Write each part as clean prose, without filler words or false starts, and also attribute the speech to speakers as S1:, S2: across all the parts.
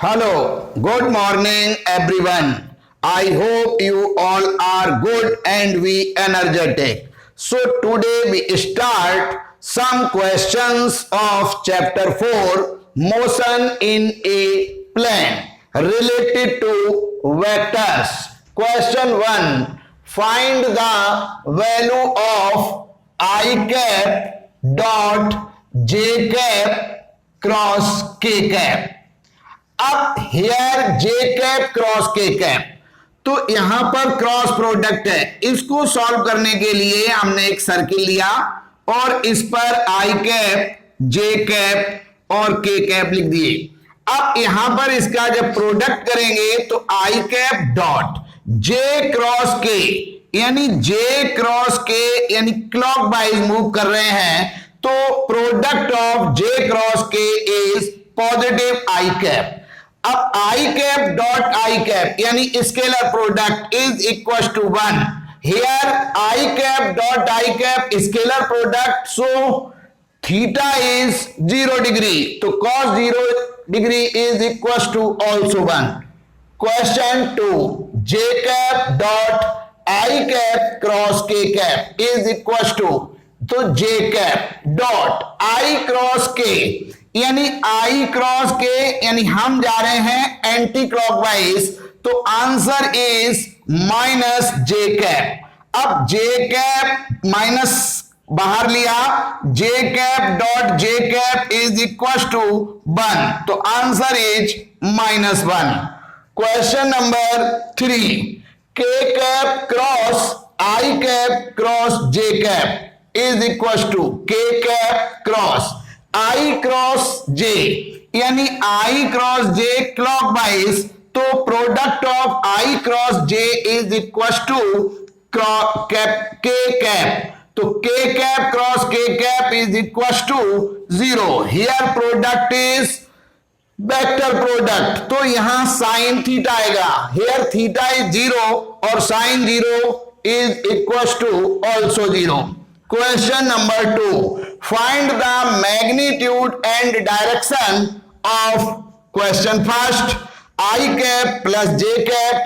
S1: Hello, good morning everyone. I hope you all are good and we energetic. So today we start some questions of chapter 4 motion in a plane related to vectors. Question 1, find the value of I cap dot j cap cross k cap. अब hair जे cap cross K cap, तो यहां पर cross product है। इसको solve करने के लिए हमने एक सर्किल लिया और इस पर आई कैप, जे कैप और के कैप लिख दिए। अब यहां पर इसका जब प्रोडक्ट करेंगे तो I cap dot J cross K, यानी जे क्रॉस के यानी क्लॉकवाइज मूव कर रहे हैं, तो product of J cross K is positive I cap. अब I cap dot I cap यानी scalar product is equal to 1। Here I cap dot I cap scalar product, so theta is 0 degree, तो cos 0 degree is equal to also 1। Question 2, J cap dot I cap cross K cap is equal to, तो J cap dot I cross K यानी I cross K यानी हम जा रहे हैं anticlockwise, तो answer is minus J cap. अब J cap minus बाहर लिया, J cap dot J cap is equal to 1, तो answer is -1। Question number 3, K cap cross I cap cross J cap is equal to K cap cross I cross J यानी I cross J clockwise, तो product of I cross J is equal to K cap, तो K cap cross K cap is equal to 0। Here product is vector product, तो यहां sine theta आएगा। Here theta is 0 और sine 0 is equal to also 0। Question number 2, find the magnitude and direction of question first I cap plus j cap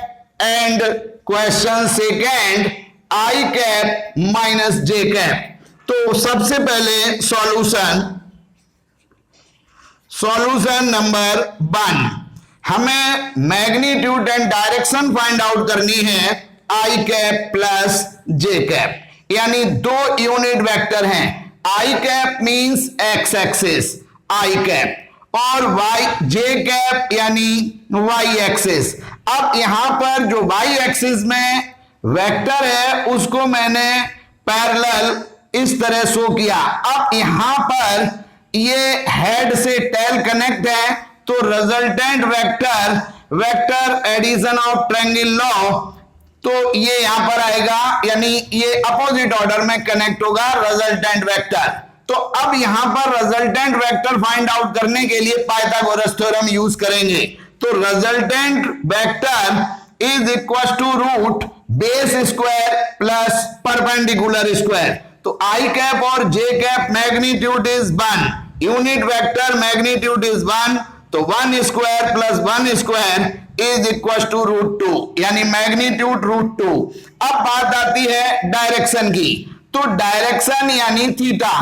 S1: and question second I cap minus j cap। तो सबसे पहले solution number 1, हमें magnitude and direction find out करनी है आई cap plus जे cap, यानी दो unit vector हैं। आई cap means x axis आई cap और वाई जे कैप यानी वाई एक्सिस। अब यहां पर जो वाई एक्सिस में वेक्टर है उसको मैंने पैरेलल इस तरह शो किया। अब यहां पर ये हेड से टेल कनेक्ट है, तो resultant vector addition of triangle law, तो ये यहां पर आएगा, यानी ये अपोजिट ऑर्डर में कनेक्ट होगा रिजल्टेंट वेक्टर। तो अब यहां पर रिजल्टेंट वेक्टर फाइंड आउट करने के लिए पाइथागोरस थ्योरम यूज करेंगे। तो resultant vector is equal to root base square plus perpendicular square. तो आई कैप और J cap magnitude is 1, unit vector magnitude is 1, तो 1 square plus 1 square is equal to √2 यानी magnitude √2। अब बात आती है डायरेक्शन की, तो डायरेक्शन यानी थीटा,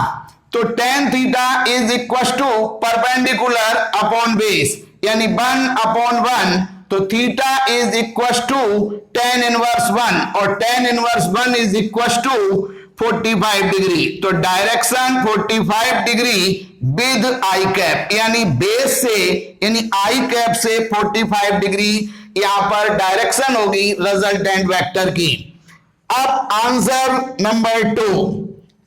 S1: तो tan theta is equal to perpendicular upon base यानी 1/1, तो theta is equal to tan inverse 1 और tan inverse 1 is equal to 45 degree. तो direction 45 degree with I cap यानी बेस से यानी आई कैप से 45 डिग्री यहां पर डायरेक्शन होगी रिजल्टेंट वेक्टर की। अब आंसर नंबर 2,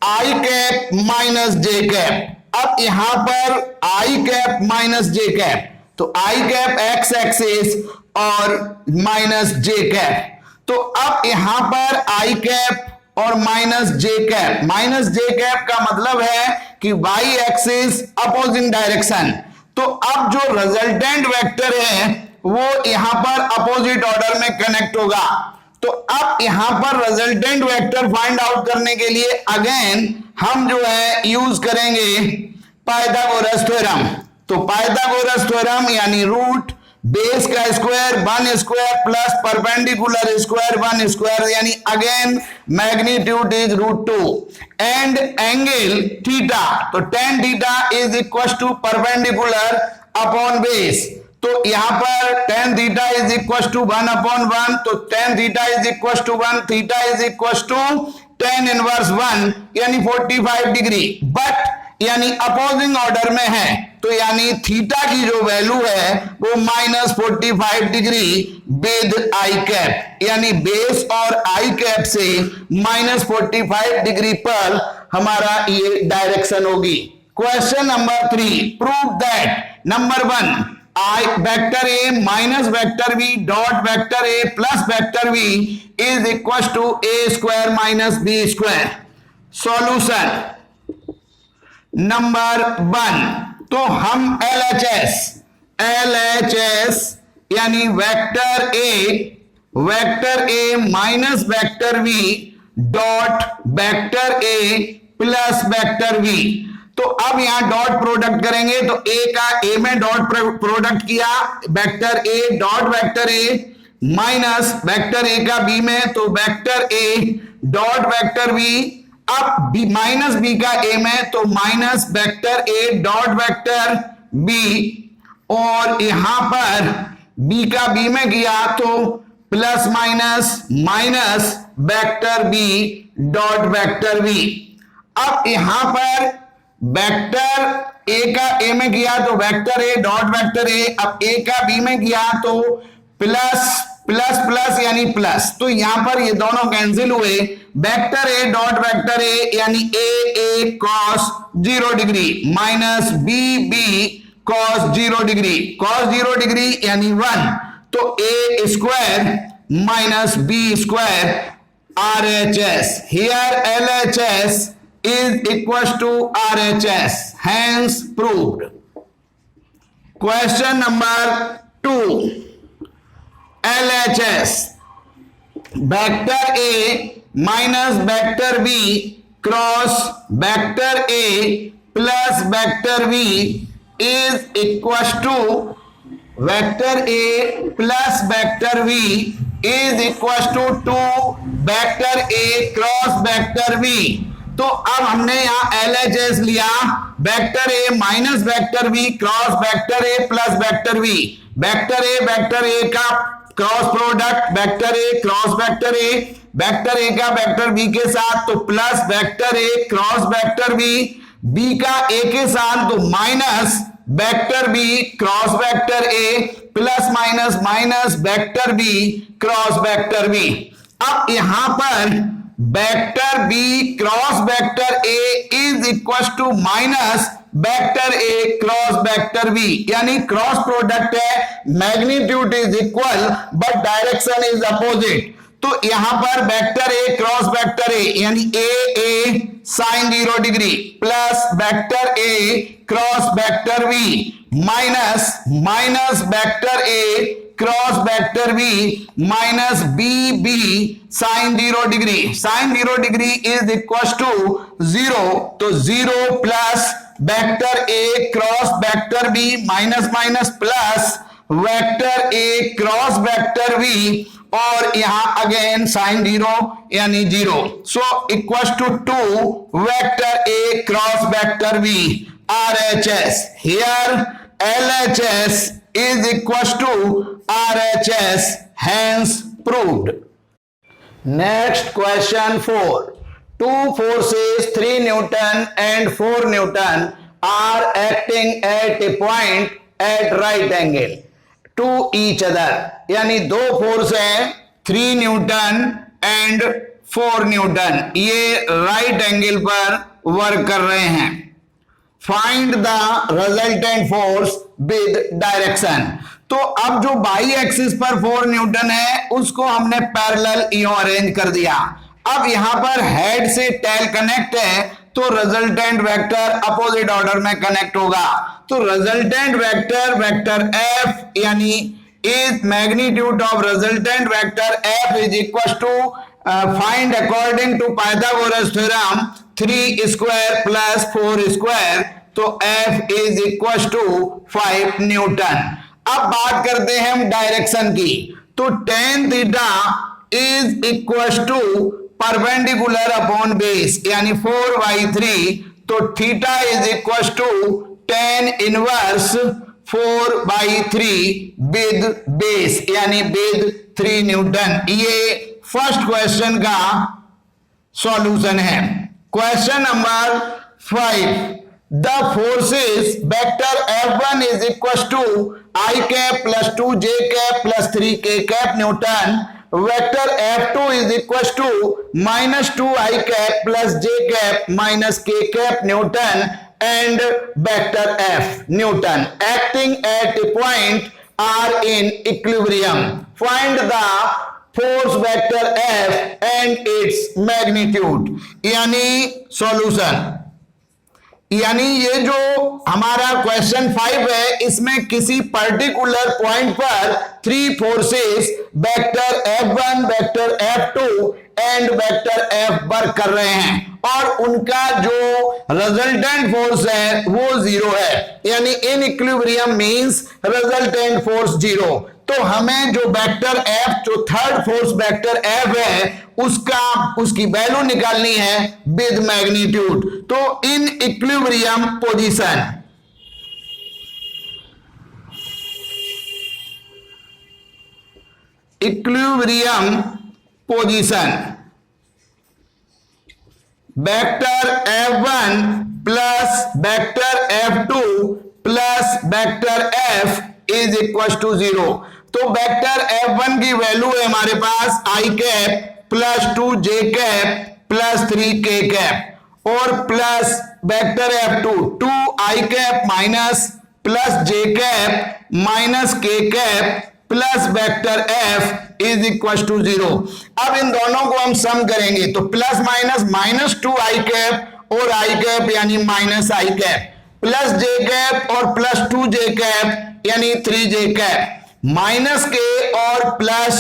S1: आई कैप माइनस जे कैप। अब यहां पर आई कैप माइनस जे कैप, तो आई कैप एक्स एक्सिस और माइनस जे कैप, तो अब यहां पर आई कैप और माइनस जे कैप का मतलब है कि वाई एक्सिस अपोजिंग डायरेक्शन, तो अब जो रिजल्टेंट वेक्टर है वो यहां पर अपोजिट ऑर्डर में कनेक्ट होगा। तो अब यहां पर रिजल्टेंट वेक्टर फाइंड आउट करने के लिए अगेन हम जो है यूज करेंगे पाइथागोरस थ्योरम। तो पाइथागोरस थ्योरम यानी रूट बेस का square 1 square plus perpendicular square 1 square, यानी again magnitude is √2 and angle theta, तो tan theta is equal to perpendicular upon base, तो यहां पर tan theta is equal to 1/1, तो tan theta is equal to 1, theta is equal to tan inverse 1 यानी 45 degree, but यानी opposing order में है, तो यानी थीटा की जो वैल्यू है वो -45 डिग्री विद आई कैप, यानी बेस और आई कैप से -45 डिग्री पर हमारा ये डायरेक्शन होगी। Question number 3, prove that number 1 I vector A minus vector B dot vector A plus vector B is equal to A square minus B square. Solution number 1, तो हम LHS यानी vector A minus vector B dot vector A plus vector B, तो अब यहां dot product करेंगे, तो ए का A में डॉट प्रोडक्ट किया, vector A dot vector A minus vector A का बी में, तो vector A dot vector B, अब बी माइनस बी का ए में, तो minus vector A dot vector B, और यहां पर बी का बी में किया तो plus minus minus vector B dot vector B. अब यहां पर वेक्टर ए का ए में किया तो vector A dot vector A, अब ए का बी में किया तो प्लस प्लस प्लस यानी प्लस, तो यहां पर ये दोनों कैंसिल हुए, vector A dot vector A यानी A cos 0 degree minus B cos 0 degree, cos 0 degree यानी 1, तो A square minus B square RHS, here LHS is equals to RHS, hence proved। Question number 2, LHS vector A minus vector B cross vector A plus vector B is equal to vector A plus vector B is equal to vector A cross vector B. तो अब हमने यहां LHS लिया, vector A minus vector B cross vector A plus vector B, vector A का cross product vector A cross vector A का vector B के साथ, तो plus vector A cross vector B का ए के साथ, तो minus vector B cross vector A plus minus minus vector B cross vector B. अब यहां पर vector B cross vector A is equal to minus vector A cross vector B, यानी cross product है, magnitude is equal but direction is opposite, तो यहां पर vector A cross vector A यानी A sine 0 degree plus vector A cross vector B minus minus vector A cross vector B minus B sine 0 degree, sine 0 degree is equal to 0, तो 0 plus vector A cross vector B minus minus plus vector A cross vector B, और यहां again sine 0 यानी 0, so equal to 2 vector A cross vector B RHS, here LHS is equals to RHS, hence proved। Next question 4, two forces 3 Newton and 4 Newton are acting at a point at right angle to each other, यानी दो force हैं 3 Newton and 4 Newton, ये right angle पर work कर रहे हैं। Find the resultant force with direction, तो अब जो बाई एक्सिस पर 4 न्यूटन है उसको हमने पैरेलल यूं अरेंज कर दिया, अब यहां पर हेड से टेल कनेक्ट है, तो रिजल्टेंट वेक्टर अपोजिट ऑर्डर में कनेक्ट होगा, तो रिजल्टेंट वेक्टर वेक्टर एफ यानी is magnitude of resultant vector F is equal to find according to Pythagoras theorem 3 square plus 4 square, तो F is equal to 5 newton. अब बात करते हैं हम डायरेक्शन की। तो tan theta is equal to perpendicular upon base यानी 4/3, तो theta is equal to tan inverse 4/3 with base यानी विद 3 न्यूटन। ये फर्स्ट क्वेश्चन का सॉल्यूशन है। Question number 5, the forces vector F1 is equal to I cap plus 2J cap plus 3K cap newton, vector F2 is equal to -2I cap plus J cap minus K cap newton and vector F Newton acting at a point are in equilibrium. Find the force vector F and its magnitude. यानी solution, यानी ये जो हमारा question 5 है, इसमें किसी particular point पर 3 forces vector F1, vector F2 and vector F work कर रहे हैं और उनका जो रिजल्टेंट फोर्स है वो 0 है, यानी in equilibrium means resultant force 0। तो हमें जो वेक्टर F, जो थर्ड फोर्स वेक्टर F है, उसकी वैल्यू निकालनी है विद मैग्नीट्यूड। तो in equilibrium position, equilibrium position vector F1 plus vector F2 plus vector F is equal to 0। तो वेक्टर F1 की वैल्यू है हमारे पास I cap plus 2J cap plus 3K cap और plus vector F2 2I cap minus plus J cap minus K cap plus vector F is equal to 0। अब इन दोनों को हम सम करेंगे तो प्लस माइनस -2I कैप और I cap यानी minus I cap plus J cap और प्लस 2J कैप यानी 3J कैप माइनस K और प्लस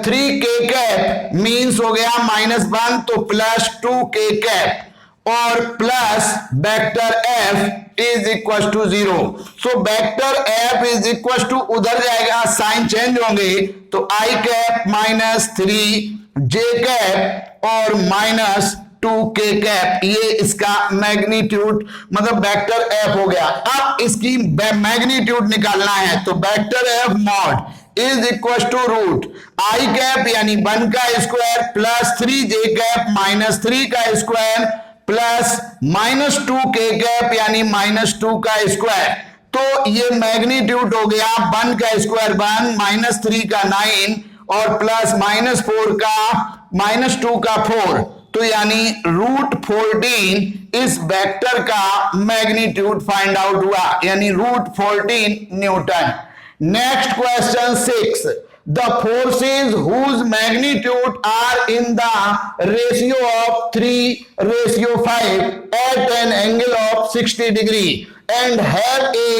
S1: 3K कैप मीन्स हो गया -1 तो प्लस 2K कैप और plus vector F is equal to 0। So vector F is equal to उधर जाएगा, sign change होंगे तो I cap minus 3J cap और माइनस 2K कैप, ये इसका मैग्नीट्यूड मतलब वेक्टर F हो गया। अब इसकी मैग्नीट्यूड निकालना है तो vector F mod is equal to root I cap यानी 1 का square plus 3J cap minus 3 का square plus minus 2K cap यानी माइनस 2 का स्क्वायर। तो ये मैग्नीट्यूड हो गया 1 का स्क्वायर 1 माइनस 3 का 9 और प्लस -4 का -2 का 4, तो यानी √14 इस वेक्टर का मैग्नीट्यूड फाइंड आउट हुआ, यानी √14 न्यूटन। Next question 6, the forces whose magnitude are in the ratio of 3:5 at an angle of 60 degree and have a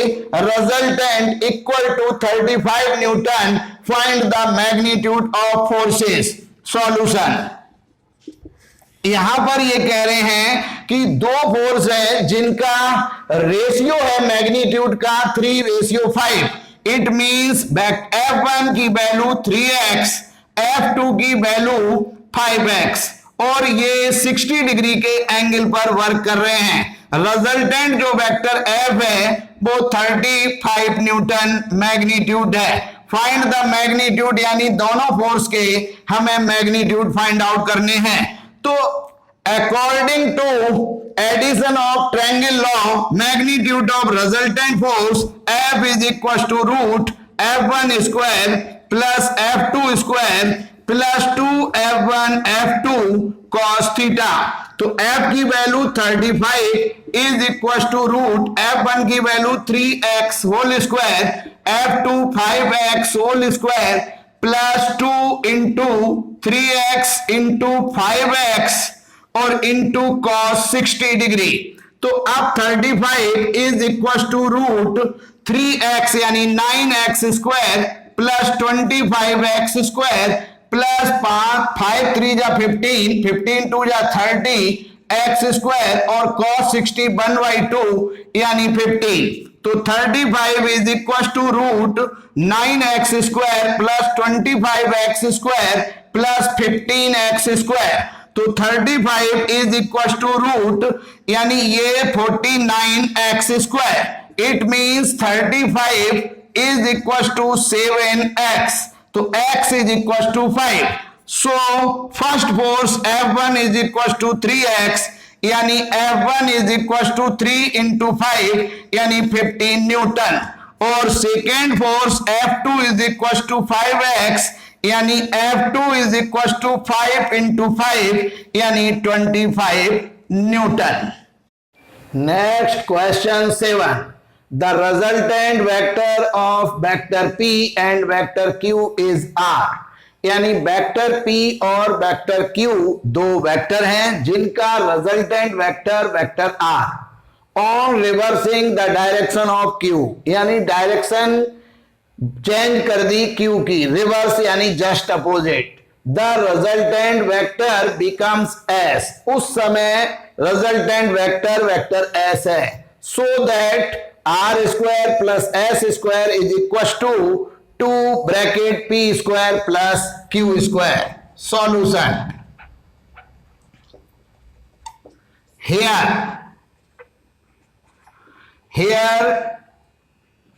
S1: resultant equal to 35 Newton. Find the magnitude of forces. Solution. यहां पर ये कह रहे हैं कि दो फोर्स है जिनका रेशियो है मैग्नीट्यूड का 3:5। इट मींस F1 की वैल्यू 3x, F2 की वैल्यू 5x और ये 60 डिग्री के एंगल पर वर्क कर रहे हैं। रिजल्टेंट जो वेक्टर F है वो 35 न्यूटन मैग्नीट्यूड है। फाइंड द मैग्नीट्यूड, यानी दोनों फोर्स के हमें मैग्नीट्यूड फाइंड आउट करने हैं। तो according to addition of triangle law, magnitude of resultant force F is equal to root F1 square plus F2 square plus 2F1 F2 cos theta. तो F की value 35 is equal to root F1 की value 3x whole square F2 5x whole square plus 2 into 3x into 5x और into cos 60 degree. तो अब 35 is equal to root 3x यानी 9x square plus 25x square plus 5 3 जा 15, 15 2 जा 30 x square और cos 60 1/2 यानी 15। तो 35 is equal to root 9x square plus 25x square plus 15x square. तो 35 इज इक्वल टू रूट यानी ये 49x square. It means 35 is equal to 7x। तो x is equal to 5। So first force F1 is equal to 3x यानी F1 is equal to 3 into 5 यानी 15 न्यूटन। और second force F2 is equal to 5x यानी F2 is equal to 5 into 5 यानी 25 Newton. Next question 7। The resultant vector of vector P and vector Q is R। यानी vector P और vector Q दो vector हैं जिनका resultant vector vector R। On reversing the direction of Q यानी direction change कर दी Q की, reverse यानी just opposite. The resultant vector becomes S। उस समय रिजल्टेंट वेक्टर वेक्टर S है। So that R square plus S square is equal to 2 bracket P square plus Q square. Solution here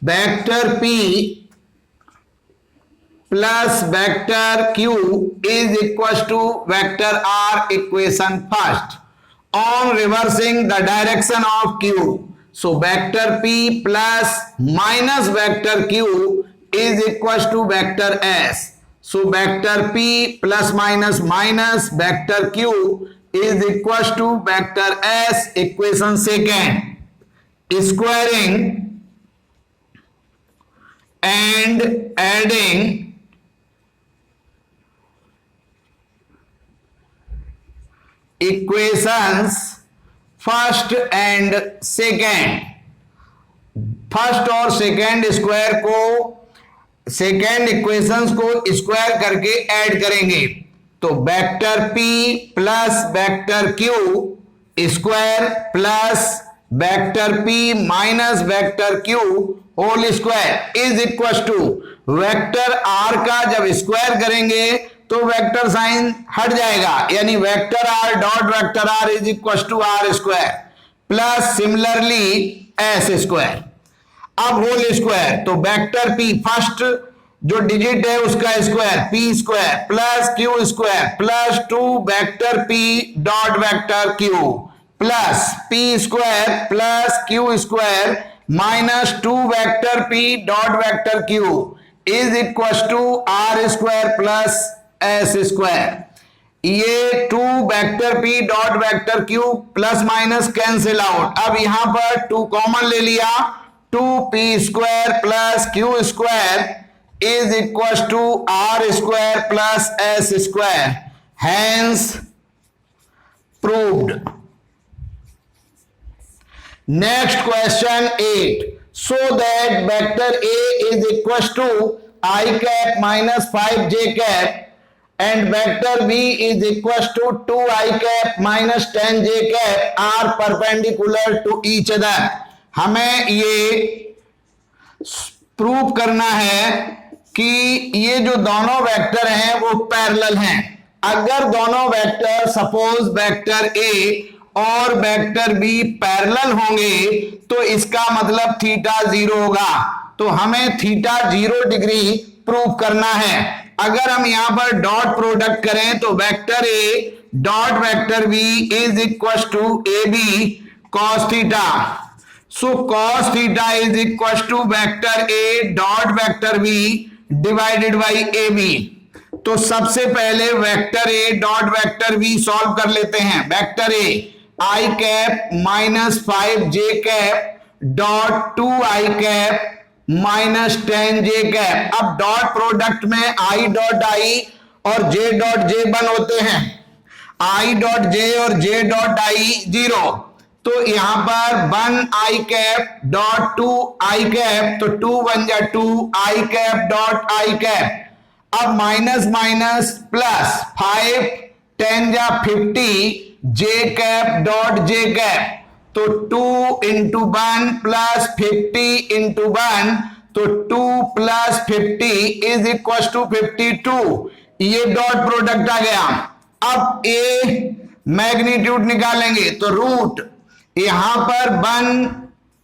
S1: vector P plus vector Q is equal to vector R equation first on reversing the direction of Q. So vector P plus minus vector Q is equal to vector S. So vector P plus minus minus vector Q is equal to vector S equation second. Squaring and adding equations first and second। First और second square को second equations को square करके add करेंगे। तो vector P plus vector Q square plus vector P minus vector Q whole square is equal to vector R का जब square करेंगे तो वेक्टर साइन हट जाएगा, यानी vector R dot vector R is equal to R square plus similarly S square. अब whole square तो vector P first जो डिजिट है उसका square P square plus Q square plus 2 vector P dot vector Q plus P square plus Q square minus 2 vector P dot vector Q is equal to R square plus S square. ये 2 vector P dot vector Q plus minus cancel out. अब यहां पर 2 common ले लिया, 2P square plus Q square is equal to R square plus S square, hence proved. Next question 8। So that vector A is equal to I cap minus 5J cap and vector B is equals to 2I cap minus 10J cap are perpendicular to each other। हमें ये prove करना है कि ये जो दोनों vector हैं वो पैरेलल हैं। अगर दोनों वेक्टर सपोज वेक्टर A और वेक्टर B पैरेलल होंगे तो इसका मतलब थीटा 0 होगा। तो हमें थीटा 0 डिग्री प्रूव करना है। अगर हम यहां पर डॉट प्रोडक्ट करें तो vector A dot vector B is equal to AB cos theta. So cos theta is equal to vector A dot vector B divided by AB। तो सबसे पहले vector A dot vector B solve कर लेते हैं। Vector A I cap minus 5J cap dot 2I cap minus 10J cap. अब dot product में I dot I और J dot J one होते हैं, I डॉट J और J dot I 0। तो यहां पर 1I cap dot 2I cap, तो 2 बन जा 2I cap dot I cap. अब माइनस माइनस प्लस 5 10 जा 50 J cap dot J cap. तो 2 इंटू 1 प्लस 50 इंटू 1, तो 2 प्लस 50 इज इक्वल टू 52। ये डॉट प्रोडक्ट आ गया। अब ए मैग्नीट्यूड निकालेंगे तो रूट यहां पर 1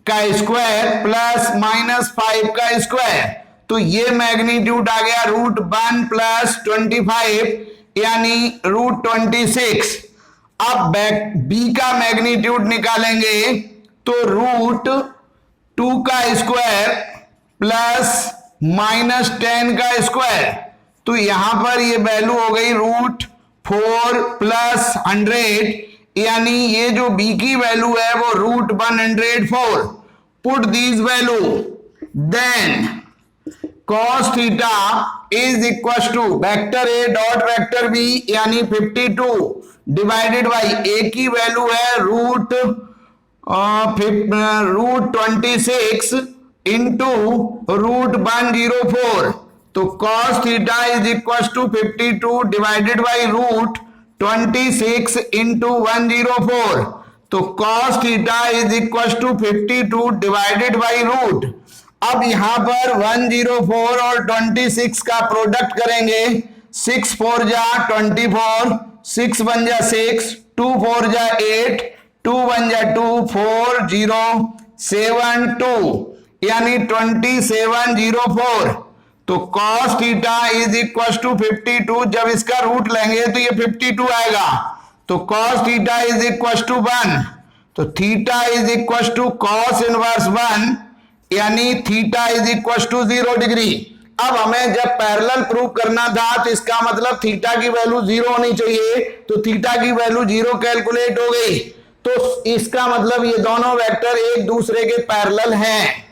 S1: का स्क्वायर प्लस -5 का स्क्वायर, तो ये मैग्नीट्यूड आ गया √1 प्लस 25 यानी √26। अब बी का मैग्नीट्यूड निकालेंगे तो √2 का स्क्वायर प्लस -10 का स्क्वायर, तो यहां पर ये वैल्यू हो गई √4 प्लस 100 यानी ये जो बी की वैल्यू है वो √104। Put this value, then cos theta is equal to vector A dot vector B यानी 52 डिवाइडेड बाई ए की वैल्यू है √26 इंटू √104, तो cos theta is equal to 52 divided by √26 into 104, तो cos theta is equal to 52 divided by root. अब यहां पर 104 और 26 का प्रोडक्ट करेंगे, 6 4 जा 24, 6 1 जा 6, 2 4 जा 8, 2 1 जा 2, 4 0 7 2 यानी 2704, तो cos theta is equal to 52, जब इसका रूट लेंगे तो ये 52 आएगा, तो cos theta is equal to 1, तो theta is equal to cos inverse 1 यानी theta is equal to 0 degree. अब हमें जब पैरेलल प्रूव करना था तो इसका मतलब थीटा की वैल्यू 0 होनी चाहिए, तो थीटा की वैल्यू 0 कैलकुलेट हो गई, तो इसका मतलब ये दोनों वेक्टर एक दूसरे के पैरेलल हैं।